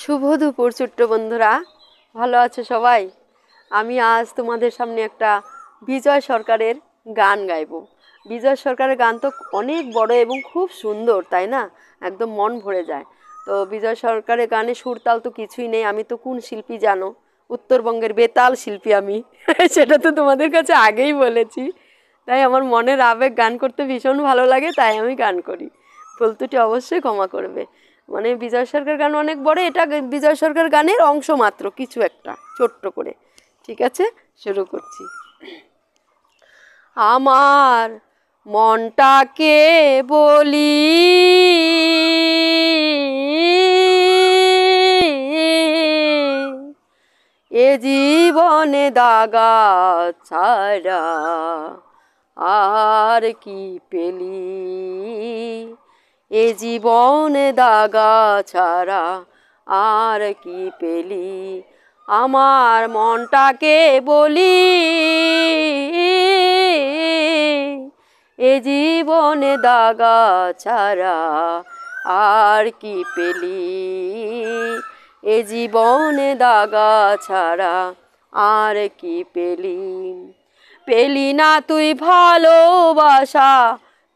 শুভ দুপুর ছোট্ট বন্ধুরা, ভালো আছো সবাই? আমি আজ তোমাদের সামনে একটা বিজয় সরকারের গান গাইবো। বিজয় সরকারের গান তো অনেক বড় এবং খুব সুন্দর, তাই না? একদম মন ভরে যায়। তো বিজয় সরকারের গানে সুরতাল তো কিছুই নেই। আমি তো কোন শিল্পী জানো? উত্তরবঙ্গের বেতাল শিল্পী আমি। সেটা তো তোমাদের কাছে আগেই বলেছি। তাই আমার মনের আবেগ গান করতে ভীষণ ভালো লাগে, তাই আমি গান করি। ভুল ত্রুটি অবশ্যই ক্ষমা করবে। মানে বিজয় সরকার গান অনেক বড়, এটা বিজয় সরকার গানের অংশ মাত্র, কিছু একটা ছোট্ট করে। ঠিক আছে, শুরু করছি। আমার মনটাকে বলি, এ জীবনে দাগা ছাড়া আর কি পেলি, এ জীবনে দাগা ছাড়া আর কি পেলি। আমার মনটাকে বলি, এ জীবনে দাগা ছাড়া আর কি পেলি, এ জীবনে দাগা ছাড়া আর কি পেলি। পেলি না তুই ভালোবাসা,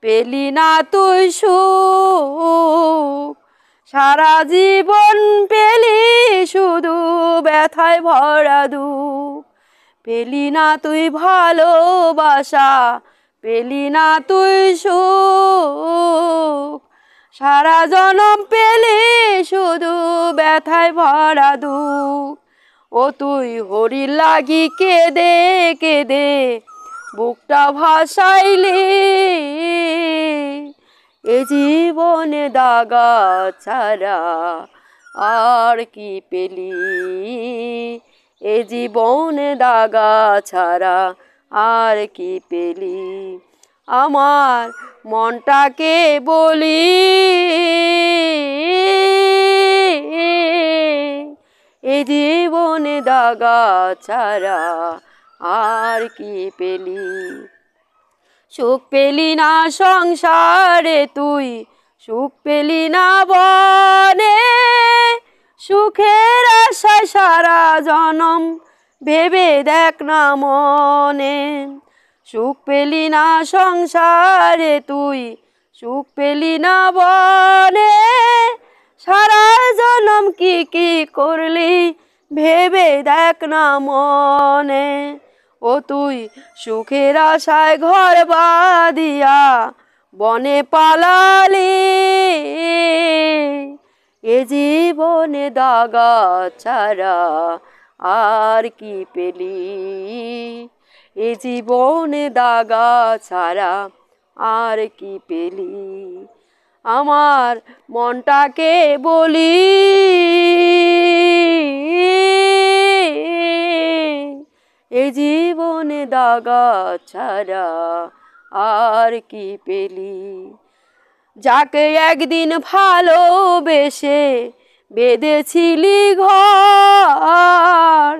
পেলি না তুই সুখ, সারা জীবন পেলি শুধু ব্যথায় ভরা দুঃখ। পেলি না তুই ভালোবাসা, পেলি না তুই সুখ, সারা জনম পেলি শুধু ব্যথায় ভরা দুঃখ। ও তুই হরির লাগি কেঁদে কেঁদে বুকটা ভাসাইলি, এ জীবনে দাগা ছাড়া আর কি পেলি, এ জীবনে দাগা ছাড়া আর কি পেলি। আমার মনটাকে বলি, এ জীবনে দাগা ছাড়া আর কি পেলি। সুখ পেলি না সংসারে তুই, সুখ পেলি না বনে, সুখের আশায় সারা জনম ভেবে দেখ না মনে। সুখ পেলি না সংসারে তুই, সুখ পেলি না বনে, সারা জনম কি কি করলি ভেবে দেখ না মনে। ও তুই সুখের আশায় ঘর বাঁধিয়া বনে পালালি, এ জীবনে দাগা ছাড়া আর কি পেলি, এ জীবনে দাগা ছাড়া আর কি পেলি। আমার মনটাকে বলি, এ জীবনে দাগা ছাড়া আর কি পেলি। যাকে একদিন ভালোবেসে বেঁধেছিলি ঘর,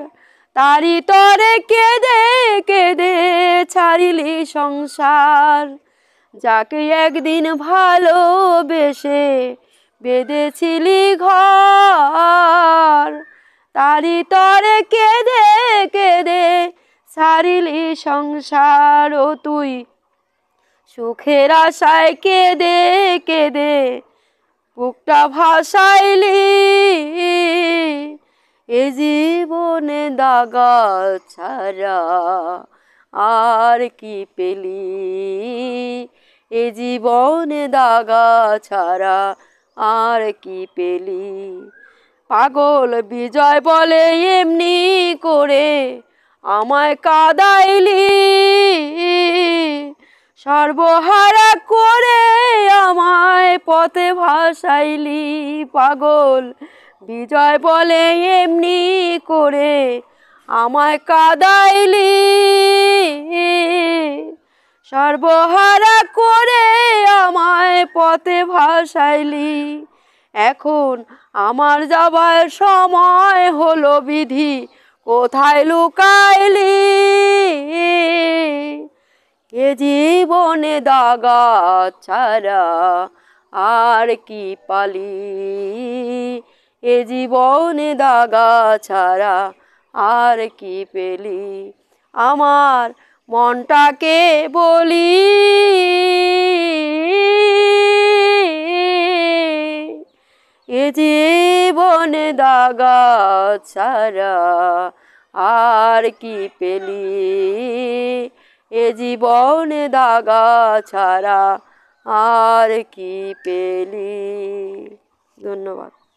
তারি তরে কেঁদে কেঁদে ছাড়িলি সংসার। যাকে একদিন ভালোবেসে বেঁধেছিলি ঘর, তারি তরে কেঁদে কেঁদে ছাড়িলি সংসার। ও তুই সুখের আশায় কেঁদে কেঁদে বুকটা ভাসাইলি, এ জীবনে দাগা ছাড়া আর কি পেলি, এ জীবনে দাগা ছাড়া আর কি পেলি। পাগল বিজয় বলে এমনি করে আমায় কাঁদাইলি, সর্বহারা করে আমায় পথে ভাসাইলি। পাগল বিজয় বলে এমনি করে আমায় কাঁদাইলি, সর্বহারা করে আমায় পথে ভাসাইলি। এখন আমার যাবার সময় হলো বিধি, কোথায় লুকাইলি, এ জীবনে দাগা ছাড়া আর কি পালি, এ জীবনে দাগা ছাড়া আর কি পেলি। আমার মনটাকে বলি, এ জীবনে দাগা ছাড়া আর কি পেলি। এ জীবনে দাগা ছাড়া আর কি পেলি। ধন্যবাদ।